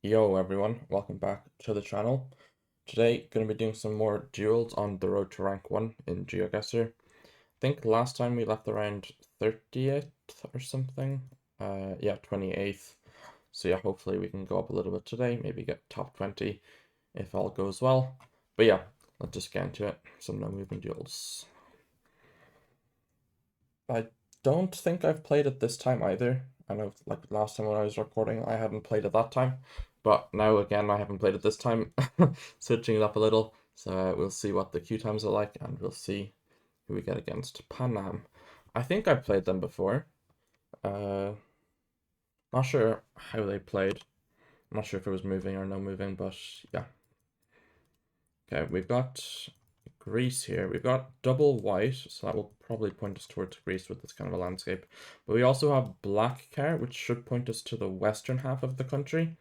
Yo everyone, welcome back to the channel. Today, going to be doing some more duels on the road to rank 1 in Geoguessr. I think last time we left around 30th or something. Yeah, 28th. So yeah, hopefully we can go up a little bit today, maybe get top 20 if all goes well. But yeah, let's just get into it. Some no moving duels. I don't think I've played it this time either. I know like last time when I was recording I hadn't played it that time. But now again I haven't played it this time. Switching it up a little. So we'll see what the queue times are like and we'll see who we get against. Panam. I think I played them before. Uh Not sure how they played. I'm not sure if it was moving or no moving, but yeah. Okay, we've got Greece here. We've got double white, so that will probably point us towards Greece with this kind of a landscape. But we also have black care, which should point us to the western half of the country,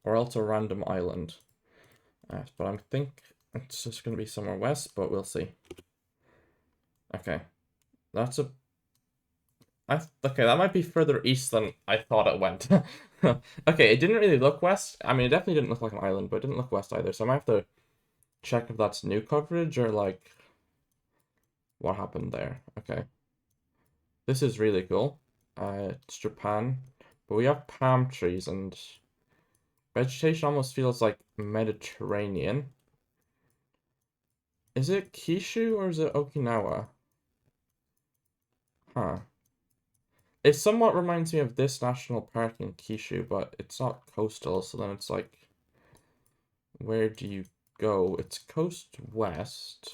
or else a random island. But I think it's just going to be somewhere west, but we'll see. Okay, that's a... okay, that might be further east than I thought it went. Okay, it didn't really look west. I mean, it definitely didn't look like an island, but it didn't look west either. So I might have to check if that's new coverage or like what happened there. Okay. This is really cool. It's Japan, but we have palm trees and vegetation almost feels like Mediterranean. Is it Kishu or is it Okinawa? Huh. It somewhat reminds me of this national park in Kishu, but it's not coastal, so then it's like, where do you go? It's coast west.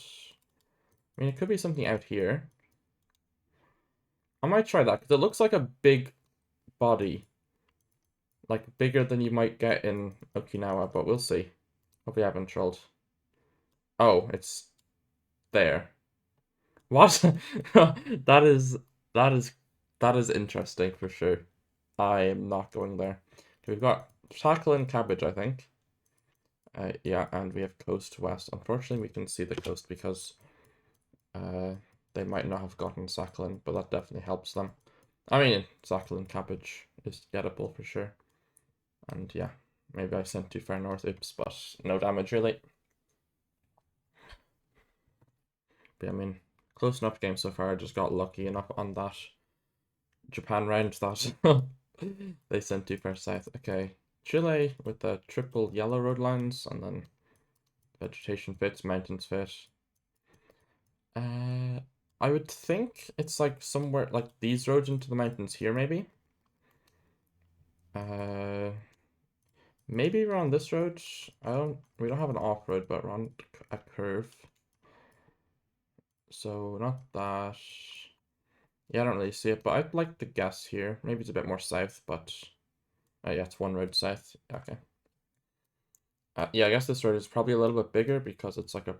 I mean, it could be something out here. I might try that, because it looks like a big body. Like, bigger than you might get in Okinawa, but we'll see. Hope we haven't trolled. Oh, it's there. What? That is that is that is interesting for sure. I am not going there. Okay, we've got tackle and cabbage, I think. Yeah, and we have coast west. Unfortunately, we can see the coast because uh they might not have gotten Sakhalin, but that definitely helps them. I mean, Sakhalin cabbage is gettable for sure. And yeah, maybe I sent too far north, oops, but no damage really. But I mean, close enough game so far. I just got lucky enough on that Japan round that they sent too far south. Okay, Chile with the triple yellow road lines, and then vegetation fits, mountains fit. Uh, I would think it's like somewhere like these roads into the mountains here, maybe. Uh, Maybe around this road. We don't have an off road, but around a curve. So not that. Yeah, I don't really see it, but I'd like to guess here. Maybe it's a bit more south, but yeah, it's one road south. Okay. Yeah, I guess this road is probably a little bit bigger because it's like a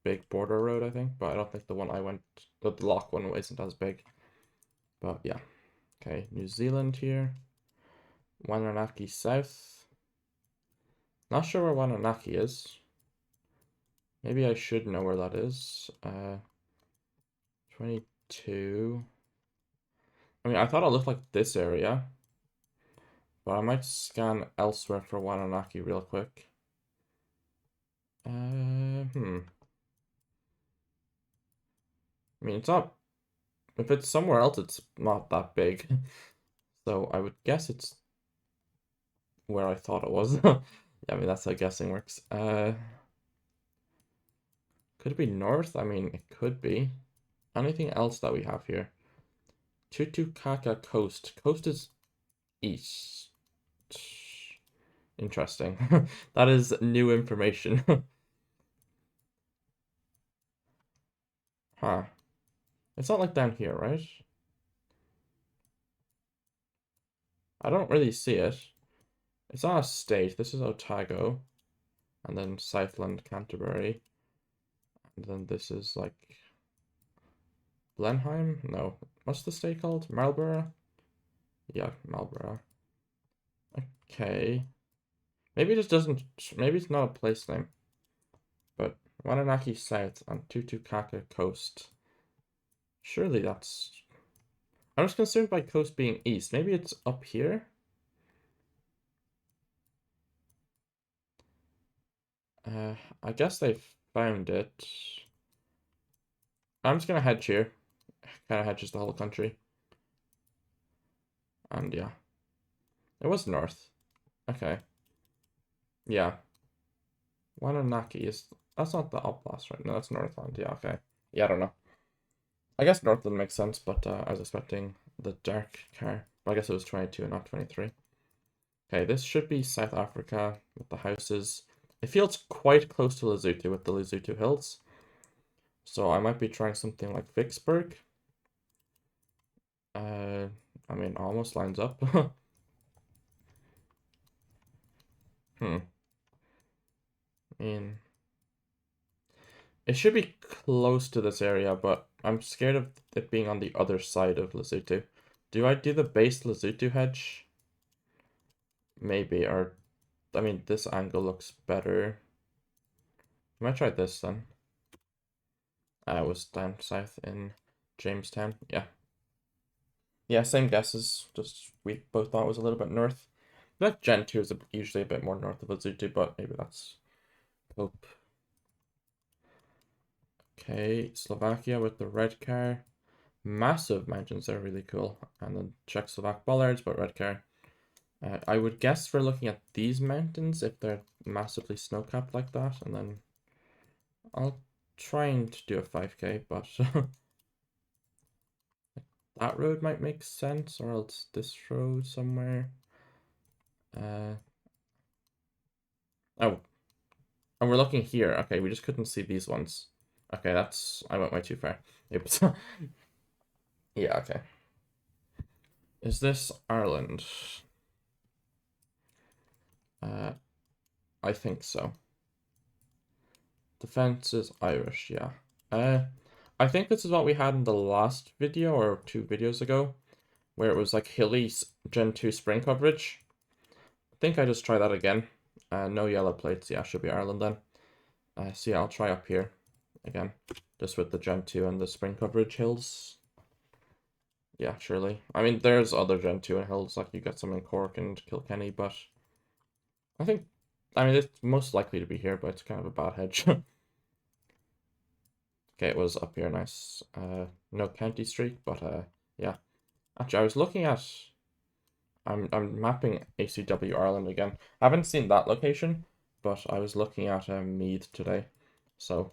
big border road, I think. But I don't think the one I went, the lock one isn't as big. But yeah. Okay, New Zealand here. Wananaki South. Not sure where Wananaki is. Maybe I should know where that is. 22. I mean, I thought it looked like this area. But I might scan elsewhere for Wananaki real quick. Hmm. I mean, it's not. If it's somewhere else, it's not that big. So I would guess it's where I thought it was. Yeah, I mean, that's how guessing works. Could it be north? I mean, it could be. Anything else that we have here? Tutukaka Coast. Coast is east. Interesting. That is new information. Huh. It's not like down here, right? I don't really see it. It's not a state. This is Otago. And then Southland, Canterbury. And then this is like Blenheim? No. What's the state called? Marlborough? Yeah, Marlborough. Okay. Maybe it just doesn't. Maybe it's not a place name. But Wananaki South and Tutukaka Coast. Surely that's. I was concerned by coast being east. Maybe it's up here? I guess they found it. I'm just gonna hedge here. Kind of hedges the whole country. And yeah. It was north. Okay. Yeah. Wananaki is... That's not the Oblast, right? No, that's Northland. Yeah, okay. Yeah, I don't know. I guess Northland makes sense, but I was expecting the dark car. But I guess it was 22 and not 23. Okay, this should be South Africa with the houses. It feels quite close to Lesotho with the Lesotho Hills. So I might be trying something like Vicksburg. I mean, almost lines up. Hmm. I mean, it should be close to this area, but I'm scared of it being on the other side of Lesotho. Do I do the base Lesotho hedge? Maybe, or, I mean, this angle looks better. I might try this then. I was down south in Jamestown. Yeah. Yeah, same guesses. Just we both thought it was a little bit north. I feel like Gen 2 is usually a bit more north of Lesotho, but maybe that's hope. Okay, Slovakia with the red car. Massive mountains, they're really cool. And then Czechoslovak bollards, but red car. I would guess we're looking at these mountains if they're massively snow-capped like that, and then I'll try and do a 5k, but that road might make sense, or else this road somewhere. Oh, and we're looking here. Okay, we just couldn't see these ones. Okay, I went way too far. Oops. Yeah, okay. Is this Ireland? I think so. Defense is Irish, yeah. I think this is what we had in the last video, or 2 videos ago, where it was like hilly Gen 2 spring coverage. I think I just try that again. No yellow plates, yeah, should be Ireland then. So yeah, I'll try up here again, just with the Gen 2 and the spring coverage hills. Yeah, surely. I mean, there's other Gen 2 and hills, like you get some in Cork and Kilkenny, but I think, I mean, it's most likely to be here, but it's kind of a bad hedge. Okay, it was up here, nice. No county streak, but yeah. Actually, I was looking at, I'm mapping ACW Ireland again. I haven't seen that location, but I was looking at Meath today. So,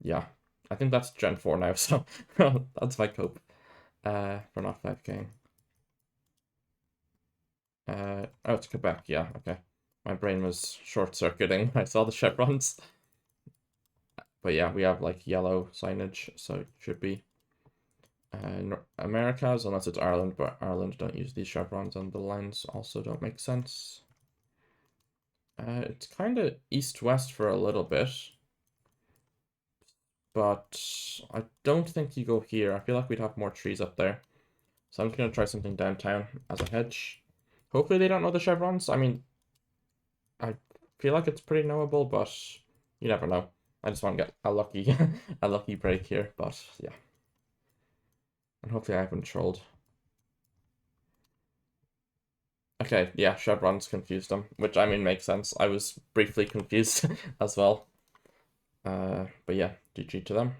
yeah. I think that's Gen 4 now, so that's my cope for not 5K. Oh, it's Quebec, yeah, okay. My brain was short-circuiting when I saw the chevrons. But yeah, we have like yellow signage, so it should be Americas, unless it's Ireland, but Ireland don't use these chevrons, and the lines also don't make sense. It's kind of east-west for a little bit, but I don't think you go here. I feel like we'd have more trees up there. So I'm just going to try something downtown as a hedge. Hopefully they don't know the chevrons. I mean, I feel like it's pretty knowable, but you never know. I just want to get a lucky a lucky break here, but yeah. And hopefully I haven't trolled. Okay, yeah, chevrons confused them, which I mean makes sense. I was briefly confused as well. But yeah, GG to them.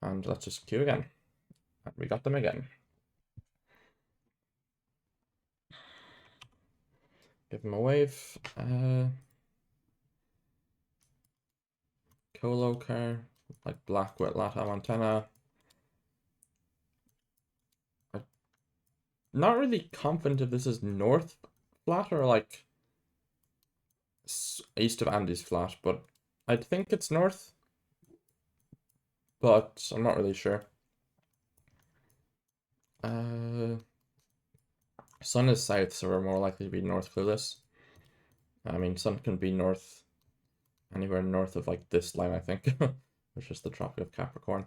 And let's just queue again. And we got them again. Give them a wave. Colo car, like black with LATAM antenna. I'm not really confident if this is north flat or like east of Andes flat, but I think it's north. But I'm not really sure. Sun is south, so we're more likely to be north clueless. I mean, sun can be north, anywhere north of like this line, I think, which is the Tropic of Capricorn.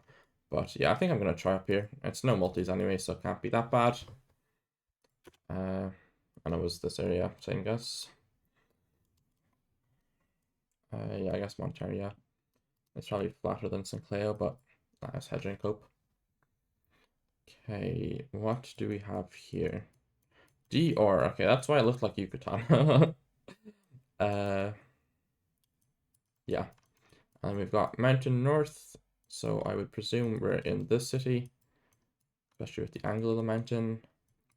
But yeah, I think I'm gonna try up here. It's no multis anyway, so it can't be that bad. And it was this area, same guess. Yeah, I guess Monterey, yeah. It's probably flatter than Sinclair, but that's hedging cope. Okay, what do we have here? DR, okay, that's why it looked like Yucatan. Yeah. And we've got mountain north, so I would presume we're in this city, especially with the angle of the mountain.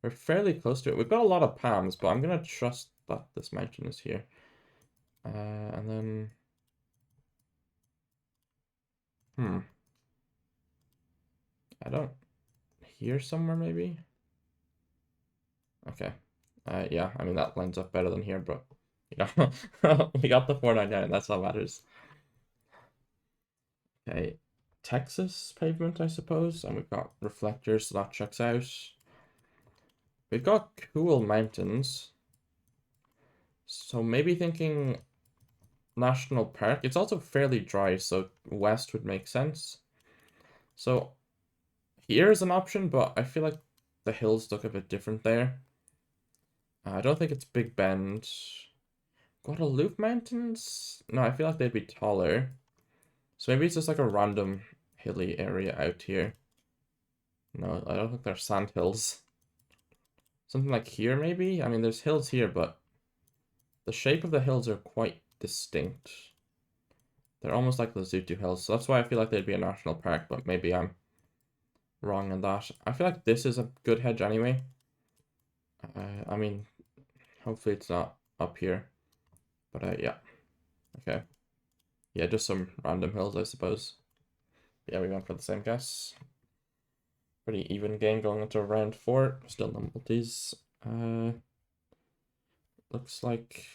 We're fairly close to it. We've got a lot of palms, but I'm gonna trust that this mountain is here. And then... I don't... Here somewhere, maybe? Okay. Yeah, I mean, that lines up better than here, but... You know, we got the 499, that's what matters. Okay. Texas pavement, I suppose. And we've got reflectors, so that checks out. We've got cool mountains. So maybe thinking national park. It's also fairly dry, so west would make sense. So here's an option, but I feel like the hills look a bit different there. I don't think it's Big Bend. Guadalupe Mountains? No, I feel like they'd be taller. So maybe it's just like a random hilly area out here. No, I don't think they're sand hills. Something like here, maybe? I mean, there's hills here, but the shape of the hills are quite distinct. They're almost like the Lesotho Hills, so that's why I feel like they'd be a national park, but maybe I'm wrong in that. I feel like this is a good hedge anyway. I mean, hopefully it's not up here, but yeah. Okay. Yeah, just some random hills, I suppose. Yeah, we went for the same guess. Pretty even game going into round 4. Still no multis. Looks like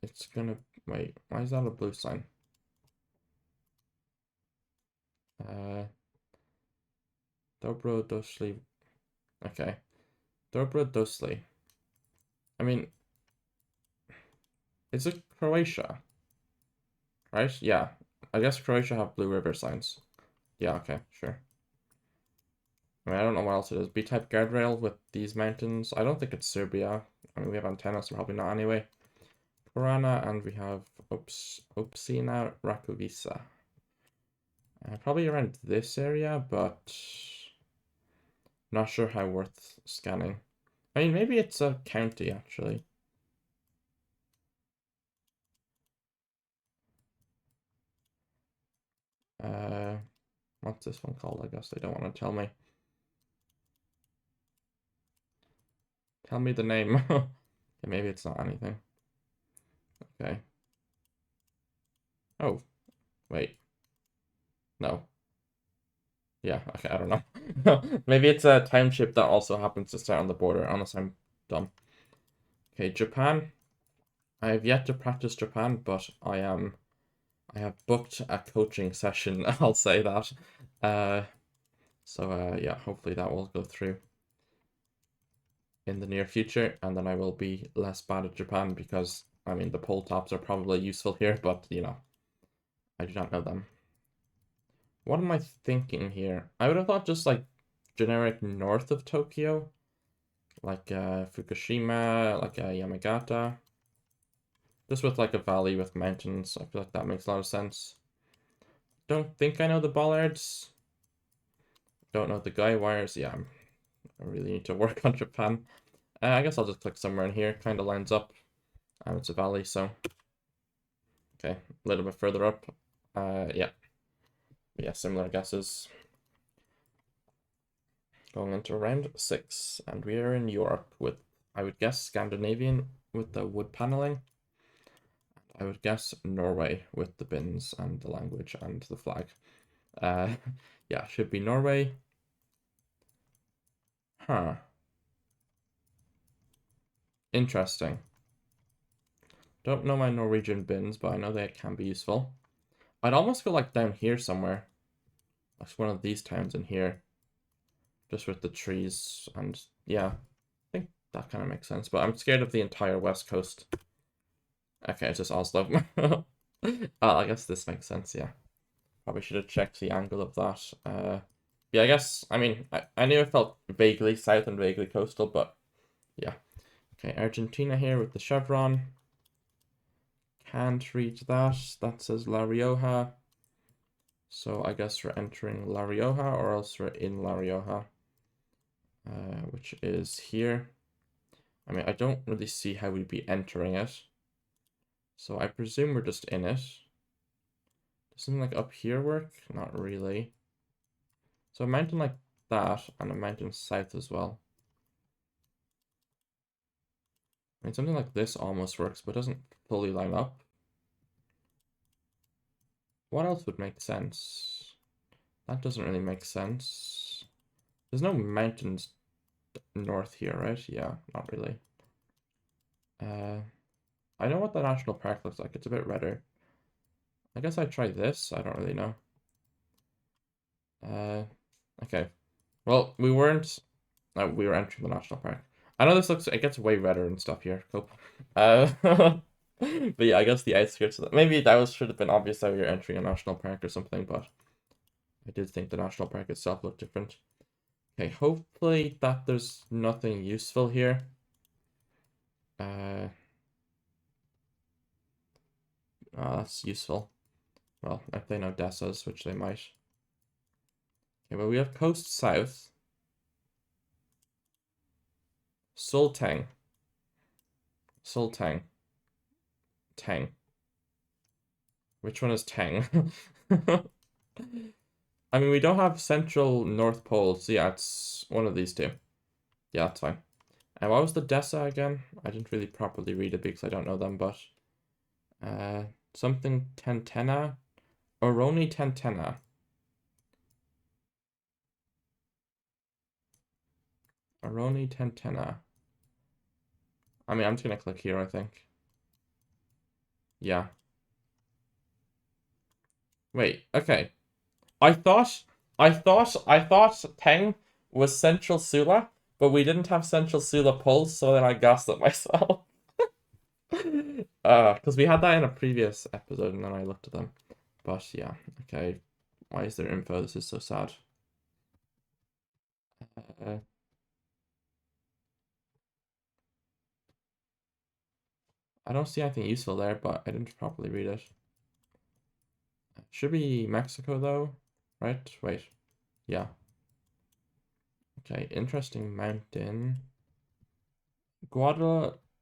it's gonna... Wait, why is that a blue sign? Dobro Doshli. Okay. Dobro Doshli. I mean, is it Croatia? Right? Yeah. I guess Croatia have blue river signs. Yeah, okay, sure. I mean, I don't know what else it is. B-type guardrail with these mountains. I don't think it's Serbia. I mean, we have antennas, so probably not anyway. Purana, and we have Opsina Rakovica. Probably around this area, but not sure how worth scanning. I mean, maybe it's a county, actually. What's this one called? I guess they don't want to tell me. Tell me the name. Okay, maybe it's not anything. Okay. Oh, wait. No. Yeah, okay, I don't know. Maybe it's a township that also happens to start on the border, unless I'm dumb. Okay, Japan. I have yet to practice Japan, but I have booked a coaching session, I'll say that. Yeah, hopefully that will go through in the near future, and then I will be less bad at Japan because, I mean, the pole tops are probably useful here, but, you know, I do not know them. What am I thinking here? I would have thought just, like, generic north of Tokyo, like Fukushima, like Yamagata. Just with, like, a valley with mountains. I feel like that makes a lot of sense. Don't think I know the bollards. Don't know the guy wires. Yeah, I really need to work on Japan. I guess I'll just click somewhere in here. Kind of lines up. It's a valley, so... Okay, a little bit further up. Yeah. Yeah, similar guesses. Going into round 6. And we are in Europe with, I would guess, Scandinavian with the wood paneling. I would guess Norway with the bins and the language and the flag. Yeah, should be Norway. Huh. Interesting. Don't know my Norwegian bins, but I know they can be useful. I'd almost go like down here somewhere. Like one of these towns in here. Just with the trees and yeah. I think that kind of makes sense. But I'm scared of the entire west coast. Okay, it's just Oslo. I guess this makes sense, yeah. Probably should have checked the angle of that. Yeah, I guess, I mean, I knew it felt vaguely south and vaguely coastal, but yeah. Okay, Argentina here with the chevron. Can't read that. That says La Rioja. So I guess we're entering La Rioja, or else we're in La Rioja, which is here. I mean, I don't really see how we'd be entering it. So I presume we're just in it. Does something like up here work? Not really. So a mountain like that, and a mountain south as well. I mean, something like this almost works, but doesn't fully line up. What else would make sense? That doesn't really make sense. There's no mountains north here, right? Yeah, not really. I know what the national park looks like. It's a bit redder. I guess I'd try this. I don't really know. Okay. Well, we weren't. No, we were entering the national park. I know this looks. It gets way redder and stuff here. Cool. But yeah, I guess the outskirts of that. Maybe that should have been obvious that we were entering a national park or something, but I did think the national park itself looked different. Okay, hopefully that there's nothing useful here. Oh, that's useful. Well, if they know Dessas, which they might. Okay, well, we have coast south. Sultang. Sultang. Tang. Which one is Tang? I mean, we don't have central North Pole, so yeah, it's one of these two. Yeah, that's fine. And what was the Dessa again? I didn't really properly read it because I don't know them, but something Tentena? Oroni Tentena. Oroni Tentena. I mean, I'm just gonna click here, I think. Yeah. Wait, okay. I thought Teng was Central Sula, but we didn't have Central Sula polls, so then I gassed it myself. Because we had that in a previous episode, and then I looked at them. But yeah, okay. Why is there info? This is so sad. Uh, I don't see anything useful there, but I didn't properly read it. Should be Mexico though, right? Wait, yeah. Okay, interesting mountain.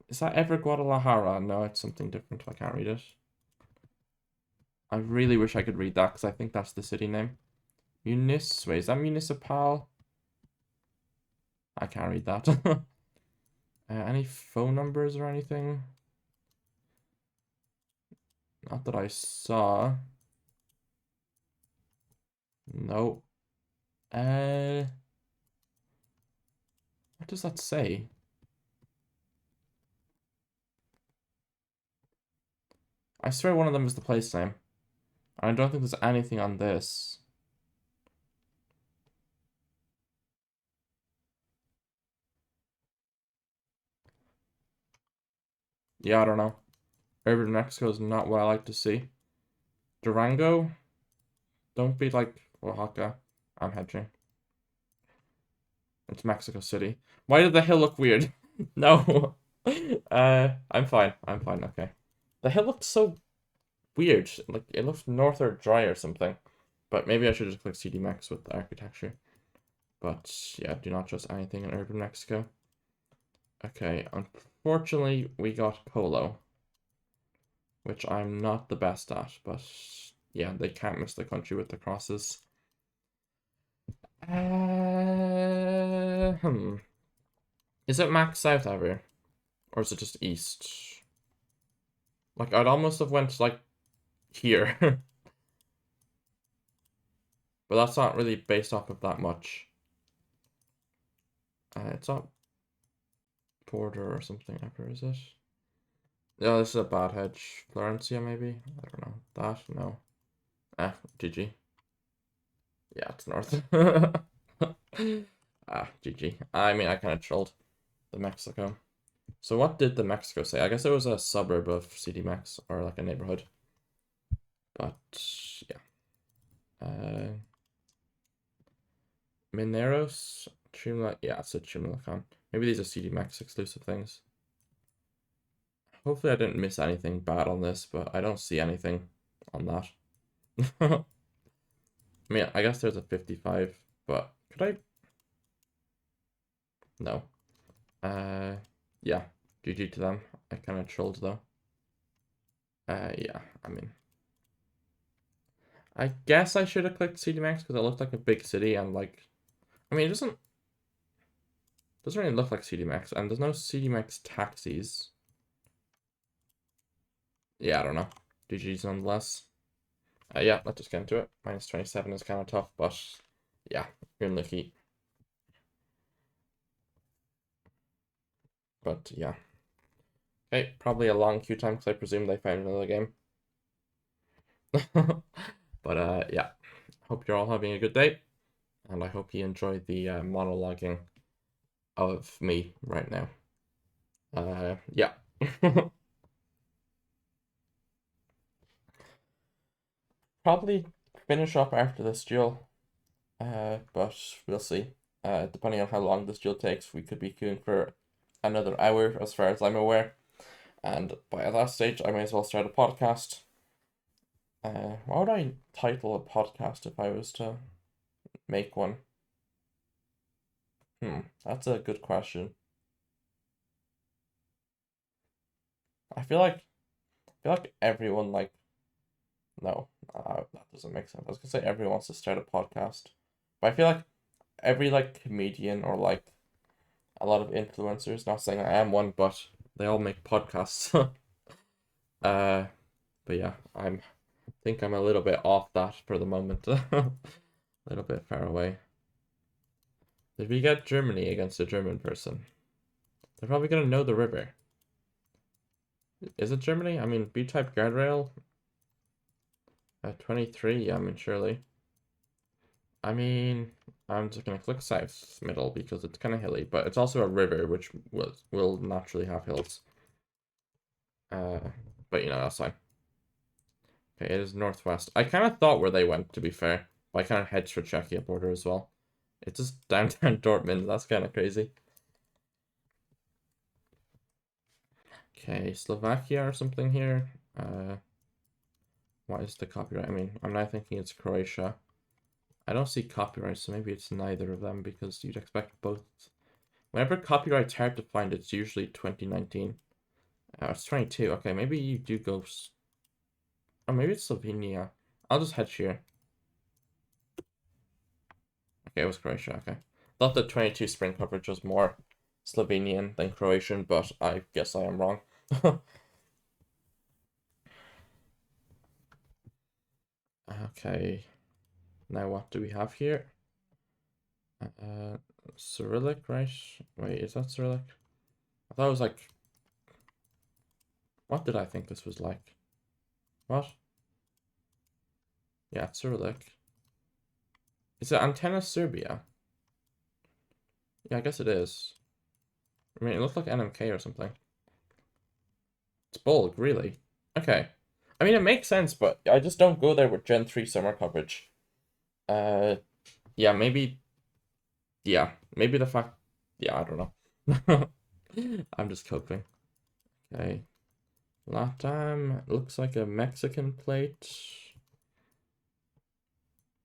Is that ever Guadalajara? No, it's something different. I can't read it. I really wish I could read that because I think that's the city name. Wait, is that Municipal? I can't read that. Any phone numbers or anything? Not that I saw. No. What does that say? I swear one of them is the place name. I don't think there's anything on this. Yeah, I don't know. Urban Mexico is not what I like to see. Durango? Don't be like Oaxaca. I'm hedging. It's Mexico City. Why did the hill look weird? No. I'm fine. I'm fine. Okay. The hill looked so weird. Like, it looked north or dry or something. But maybe I should just click CD Max with the architecture. But yeah, do not trust anything in urban Mexico. Okay, unfortunately, we got Polo, which I'm not the best at, but yeah, they can't miss the country with the crosses. Is it max south ever? Or is it just east? Like, I'd almost have went, like, here. But that's not really based off of that much. It's not border or something ever, is it? Yeah, this is a bad hedge. Florencia, maybe? I don't know. That? No. GG. Yeah, it's north. GG. I mean, I kind of trolled the Mexico. So what did the Mexico say? I guess it was a suburb of CD Mex, or like a neighborhood. But, yeah. Mineros? Yeah, it's a Chimilacon. Maybe these are CD Mex exclusive things. Hopefully I didn't miss anything bad on this, but I don't see anything on that. I mean, I guess there's a 55, but could I? No. Yeah. GG to them. I kind of trolled though. Yeah, I mean. I guess I should have clicked CDMX because it looked like a big city and like, I mean, it doesn't really look like CDMX, and there's no CDMX taxis. Yeah, I don't know. GG's nonetheless. Yeah, let's just get into it. Minus 27 is kind of tough, but yeah, you're in the heat. But yeah. Okay, probably a long queue time because I presume they found another game. But yeah, hope you're all having a good day, and I hope you enjoy the monologuing of me right now. Yeah. Probably finish up after this duel, but we'll see. Depending on how long this duel takes, we could be queuing for another hour, as far as I'm aware. And by that stage, I may as well start a podcast. What would I title a podcast if I was to make one? That's a good question. I feel like everyone like no, that doesn't make sense. I was gonna say everyone wants to start a podcast, but I feel like every like comedian or like a lot of influencers. Not saying I am one, but they all make podcasts. uh, but yeah, think I'm a little bit off that for the moment. A little bit far away. Did we get Germany against a German person? They're probably gonna know the river. Is it Germany? I mean, B-type guardrail at 23. I mean, surely. I mean, I'm just gonna click south middle because it's kind of hilly, but it's also a river, which will naturally have hills. Uh, but you know, that's fine. Okay, it is northwest. I kind of thought where they went, to be fair. But I kind of hedged for Czechia border as well. It's just downtown Dortmund. That's kind of crazy. Okay, Slovakia or something here. What is the copyright? I mean, I'm now thinking it's Croatia. I don't see copyright, so maybe it's neither of them because you'd expect both. Whenever copyright's hard to find, it's usually 2019. It's 22. Okay, maybe you do go. Oh, maybe it's Slovenia. I'll just hedge here. Okay, it was Croatia. Okay. Thought the 22 spring coverage was more Slovenian than Croatian, but I guess I am wrong. Okay. Now what do we have here? Cyrillic, right? Wait, is that Cyrillic? I thought it was like... What did I think this was like? What? Yeah, it's Cyrillic. Is it Antenna Serbia? Yeah, I guess it is. I mean, it looks like NMK or something. It's Bulg, really? Okay. I mean, it makes sense, but I just don't go there with Gen 3 summer coverage. Yeah, maybe... Yeah, maybe the fact... Yeah, I don't know. I'm just coping. Okay. Latam looks like a Mexican plate.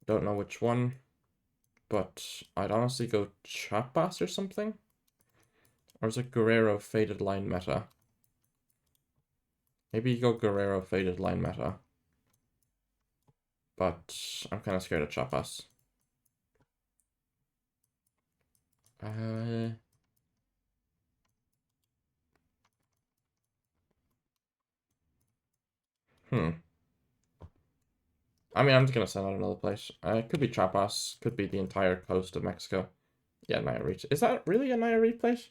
Don't know which one, but I'd honestly go Chapas or something. Or is it Guerrero Faded Line Meta? Maybe you go Guerrero Faded Line Meta. But I'm kind of scared of Chapas. Uh, hmm. I mean, I'm just gonna send out another place. It could be Chiapas, could be the entire coast of Mexico. Yeah, Nayarit. Is that really a Nayarit place?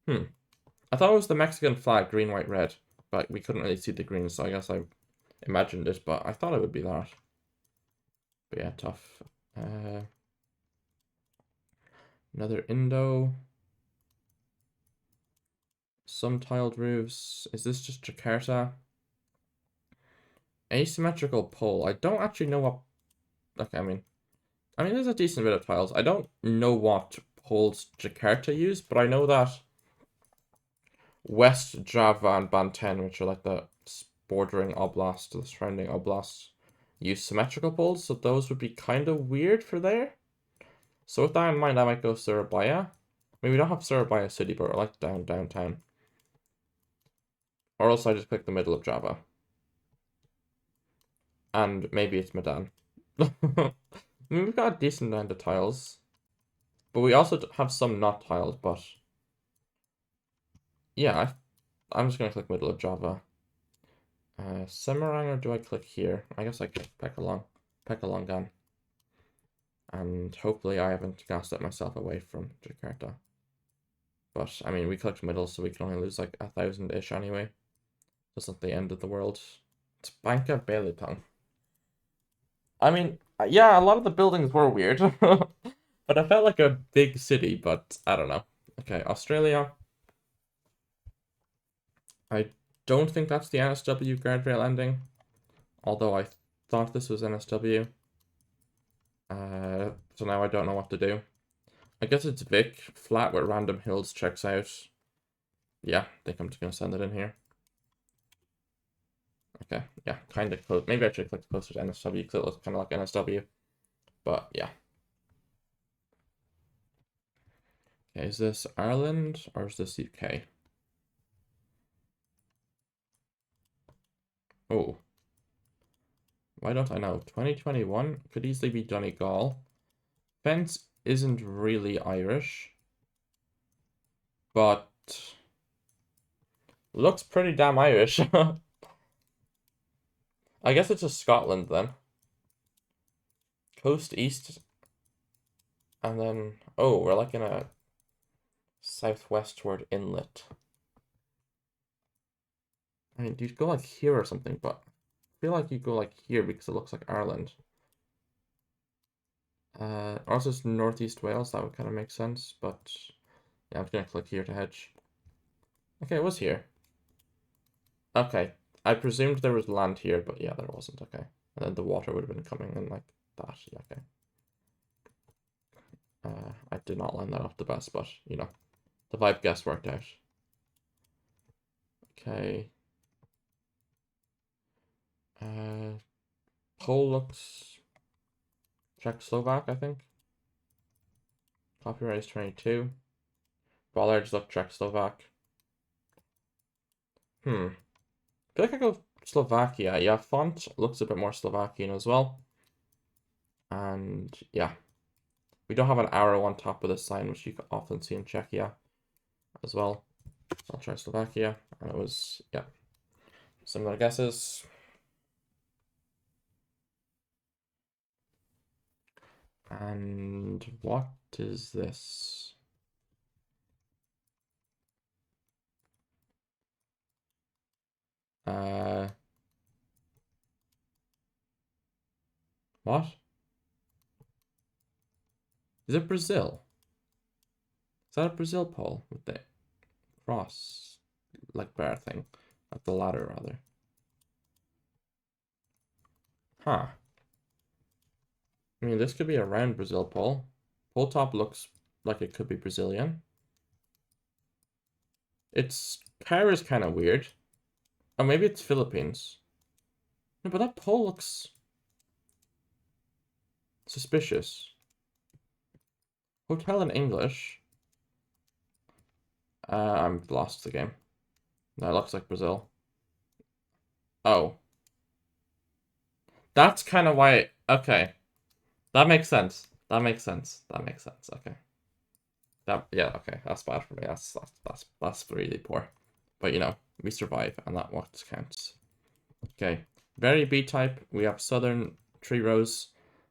I thought it was the Mexican flag, green, white, red, but we couldn't really see the green, so I guess I imagined it, but I thought it would be that. But yeah, tough. Another Indo. Some tiled roofs. Is this just Jakarta? Asymmetrical pole. I don't actually know what... Okay, I mean, there's a decent bit of tiles. I don't know what poles Jakarta use, but I know that West Java and Banten, which are like the bordering oblast, the surrounding oblasts, use symmetrical poles, so those would be kind of weird for there. So with that in mind, I might go Surabaya. I mean, we don't have Surabaya city, but we're like downtown. Or else I just pick the middle of Java. And maybe it's Medan. I mean, we've got a decent amount of tiles. But we also have some not tiled, but... Yeah, I'm just going to click middle of Java. Semarang, or do I click here? I guess I click Pekalongan. And hopefully I haven't gassed myself away from Jakarta. But, I mean, we clicked middle, so we can only lose like 1,000-ish anyway. That's not the end of the world. It's Bangka Belitung. I mean, yeah, a lot of the buildings were weird. But I felt like a big city, but I don't know. Okay, Australia. I don't think that's the NSW guardrail ending. Although I thought this was NSW. So now I don't know what to do. I guess it's Vic. Flat with random hills checks out. Yeah, I think I'm just going to send it in here. Okay, yeah, kind of close. Maybe I should click closer to NSW because it looks kind of like NSW. But yeah. Okay, is this Ireland or is this UK? Oh. Why don't I know? 2021 could easily be Donegal. Fence isn't really Irish. But looks pretty damn Irish. I guess it's just Scotland then. Coast east. And then, oh, we're like in a southwestward inlet. I mean, do you go like here or something? But I feel like you go like here because it looks like Ireland. Also it's Northeast Wales, that would kind of make sense, but yeah, I'm gonna click here to hedge. Okay, it was here. Okay, I presumed there was land here, but yeah, there wasn't. Okay, and then the water would have been coming in like that. Yeah, okay. I did not line that up the best, but you know, the vibe guess worked out. Okay. Pole looks Czechoslovak, I think. Copyright is 22. Bollards look Czechoslovak. I feel like I go Slovakia. Yeah, font looks a bit more Slovakian as well. And yeah, we don't have an arrow on top of this sign, which you can often see in Czechia as well. So I'll try Slovakia. And it was, yeah, similar guesses. And what is this? What? Is it Brazil? Is that a Brazil pole with the cross, like bar thing? Like the ladder, rather. Huh. I mean, this could be a round Brazil pole. Pole top looks like it could be Brazilian. Its power is kind of weird. Oh, maybe it's Philippines. No, but that pole looks suspicious. Hotel in English. I'm lost the game. That looks like Brazil. Oh. That's kind of why... Okay. That makes sense. That makes sense. That makes sense. Okay. Yeah, okay. That's bad for me. That's really poor. But, you know, we survive, and that what counts. Okay. Very B-type. We have southern tree rows,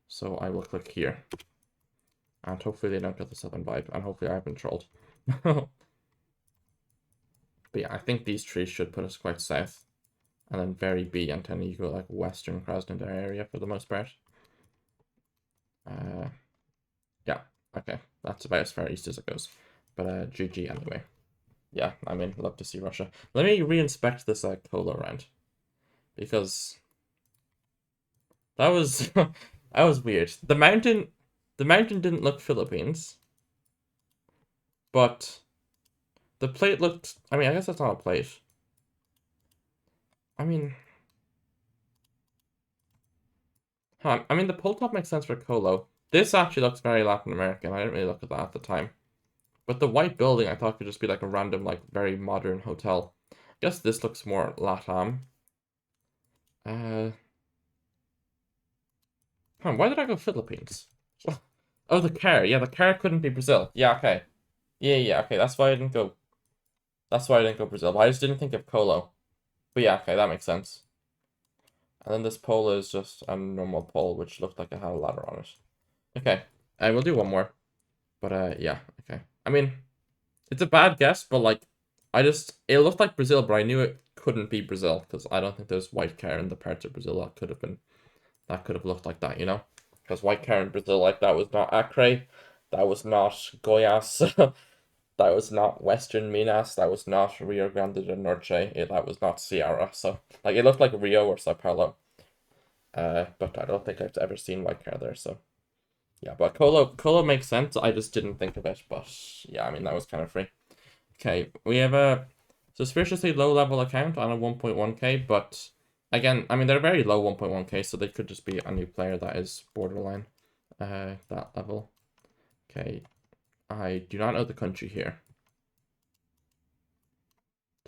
so I will click here. And hopefully they don't get the southern vibe, and hopefully I haven't trolled. But yeah, I think these trees should put us quite south. And then very B, and then you go like western Krasnodar area for the most part. Yeah, okay. That's about as far east as it goes. But GG anyway. Yeah, I mean, love to see Russia. Let me re-inspect this Kolo round. Because that was that was weird. The mountain didn't look Philippines. But the plate looked, I mean, I guess that's not a plate. I mean, I mean, the pole top makes sense for Colo. This actually looks very Latin American. I didn't really look at that at the time. But the white building I thought could just be like a random, like, very modern hotel. I guess this looks more LATAM. Why did I go Philippines? Oh, the car. Yeah, the car couldn't be Brazil. Yeah, okay. Yeah, okay. That's why I didn't go. That's why I didn't go Brazil. But I just didn't think of Colo. But yeah, okay, that makes sense. And then this pole is just a normal pole, which looked like it had a ladder on it. Okay, I will do one more. But yeah, okay. I mean, it's a bad guess, but like, it looked like Brazil, but I knew it couldn't be Brazil because I don't think there's white care in the parts of Brazil that could have looked like that, you know? Because white care in Brazil, like, that was not Acre, that was not Goiás, that was not Western Minas, that was not Rio Grande do Norte, that was not Ceará. So, like, it looked like Rio or Sao Paulo. But I don't think I've ever seen white care there, so. Yeah, but Colo makes sense. I just didn't think of it, but yeah, I mean, that was kind of free. Okay, we have a suspiciously low level account on a 1.1k, but again, I mean, they're very low 1.1k, so they could just be a new player that is borderline that level. Okay, I do not know the country here.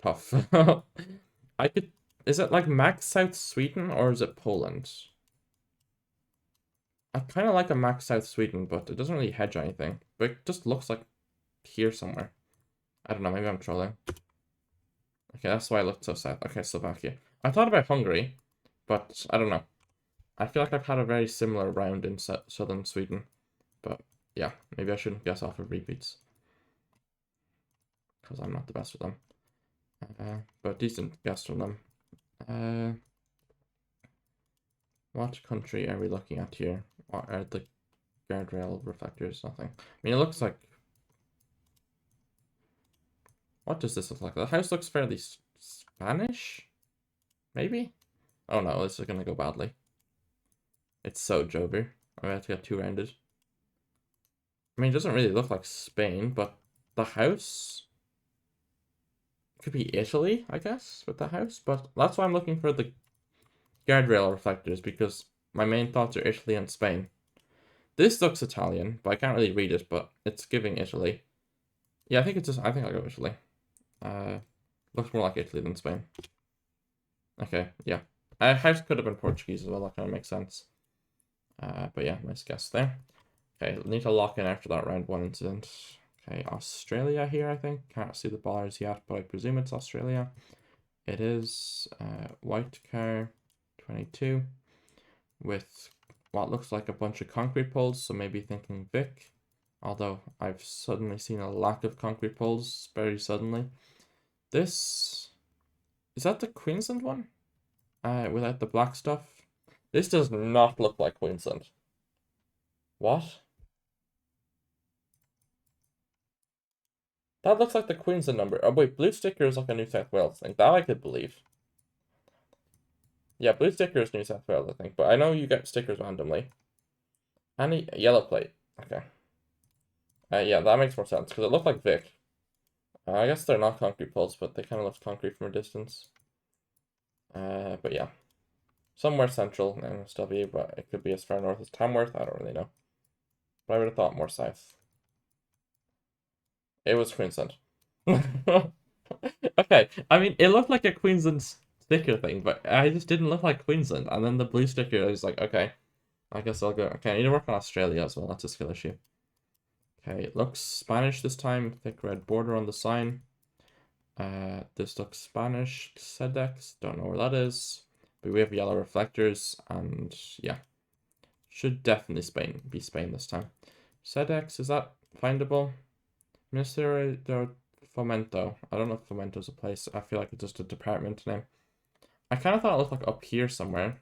Tough. I could, is it like Max South Sweden or is it Poland? I kind of like a Max South Sweden, but it doesn't really hedge anything. But it just looks like here somewhere. I don't know, maybe I'm trolling. Okay, that's why I looked so sad. Okay, Slovakia. I thought about Hungary, but I don't know. I feel like I've had a very similar round in southern Sweden. But yeah, maybe I shouldn't guess off of repeats. Because I'm not the best with them. But decent guess from them. What country are we looking at here? What are the guardrail reflectors? Nothing. I mean, it looks like... What does this look like? The house looks fairly Spanish? Maybe? Oh no, this is gonna go badly. It's so Jover. I have to get two rounded. I mean, it doesn't really look like Spain, but the house could be Italy, I guess, with the house. But that's why I'm looking for the guardrail reflectors, because my main thoughts are Italy and Spain. This looks Italian, but I can't really read it, but it's giving Italy. Yeah, I think I'll go Italy. Looks more like Italy than Spain. Okay, yeah. House could have been Portuguese as well, that kind of makes sense. But yeah, nice guess there. Okay, need to lock in after that round one incident. Okay, Australia here, I think. Can't see the bars yet, but I presume it's Australia. It is white car 22 with what looks like a bunch of concrete poles, so maybe thinking Vic. Although I've suddenly seen a lack of concrete poles very suddenly. This, is that the Queensland one? Without the black stuff? This does not look like Queensland. What? That looks like the Queensland number. Oh wait, blue sticker is like a New South Wales thing. That I could believe. Yeah, blue sticker is New South Wales, I think. But I know you get stickers randomly. And a yellow plate. Okay. Yeah, that makes more sense, because it looked like Vic. I guess they're not concrete poles, but they kind of look concrete from a distance. But yeah. Somewhere central in SW, but it could be as far north as Tamworth. I don't really know. But I would have thought more south. It was Queensland. Okay, I mean, it looked like a Queensland sticker thing, but I just didn't look like Queensland. And then the blue sticker, I was like, okay, I guess I'll go. Okay, I need to work on Australia as well. That's a skill issue. Okay, it looks Spanish this time. Thick red border on the sign. This looks Spanish. Sedex, don't know where that is. But we have yellow reflectors, and yeah. Should definitely be Spain this time. Sedex, is that findable? Ministerio de Fomento. I don't know if Fomento's a place. I feel like it's just a department name. I kind of thought it looked like up here somewhere.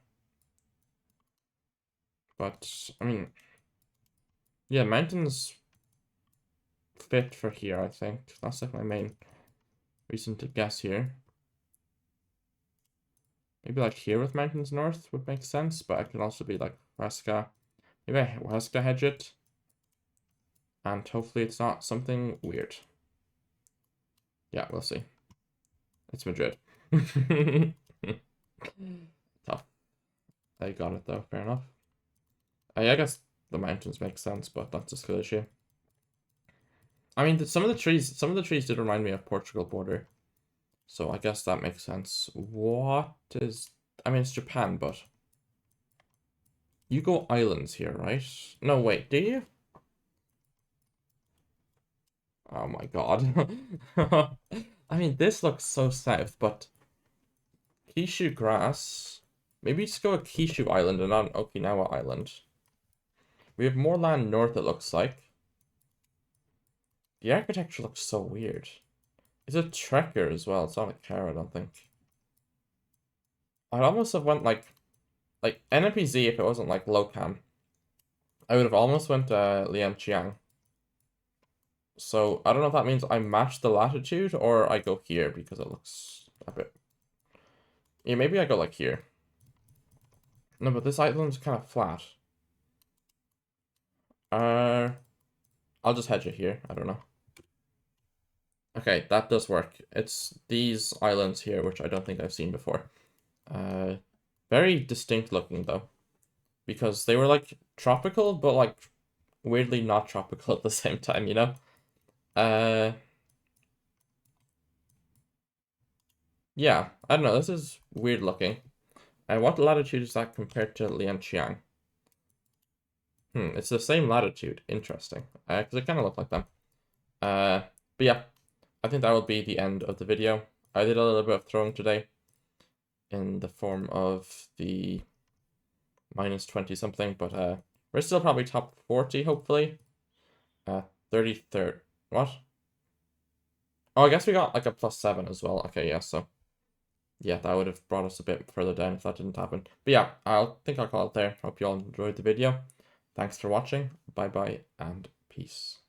But, I mean, yeah, mountains fit for here, I think. That's like my main reason to guess here. Maybe like here with mountains north would make sense, but it could also be like Huesca. Maybe I Huesca hedge it. And hopefully it's not something weird. Yeah, we'll see. It's Madrid. Tough. I got it though, fair enough. I guess the mountains make sense, but that's a skill issue. I mean, some of the trees did remind me of Portugal border. So I guess that makes sense. What is... I mean, it's Japan, but... You go islands here, right? No, wait, do you? Oh my god. I mean, this looks so south, but Kishu grass. Maybe just go a Kishu Island and not an Okinawa Island. We have more land north, it looks like. The architecture looks so weird. It's a trekker as well. It's not a car, I don't think. I'd almost have went like NMPZ if it wasn't like Lokam. I would have almost went Lianqiang. So I don't know if that means I match the latitude or I go here because it looks a bit. Yeah, maybe I go like here. No, but this island's kind of flat. I'll just hedge it here. I don't know. Okay, that does work. It's these islands here, which I don't think I've seen before. Very distinct looking though, because they were like tropical, but like weirdly not tropical at the same time, you know? Yeah, I don't know. This is weird looking. And what latitude is that compared to Lianqiang? It's the same latitude. Interesting. Because they kind of look like them. But yeah, I think that will be the end of the video. I did a little bit of throwing today in the form of the -20 something, but we're still probably top 40, hopefully. 33rd. What? Oh, I guess we got like a +7 as well. Okay, yeah, so yeah, that would have brought us a bit further down if that didn't happen. But yeah, I'll think I'll call it there. Hope you all enjoyed the video. Thanks for watching. Bye bye and peace.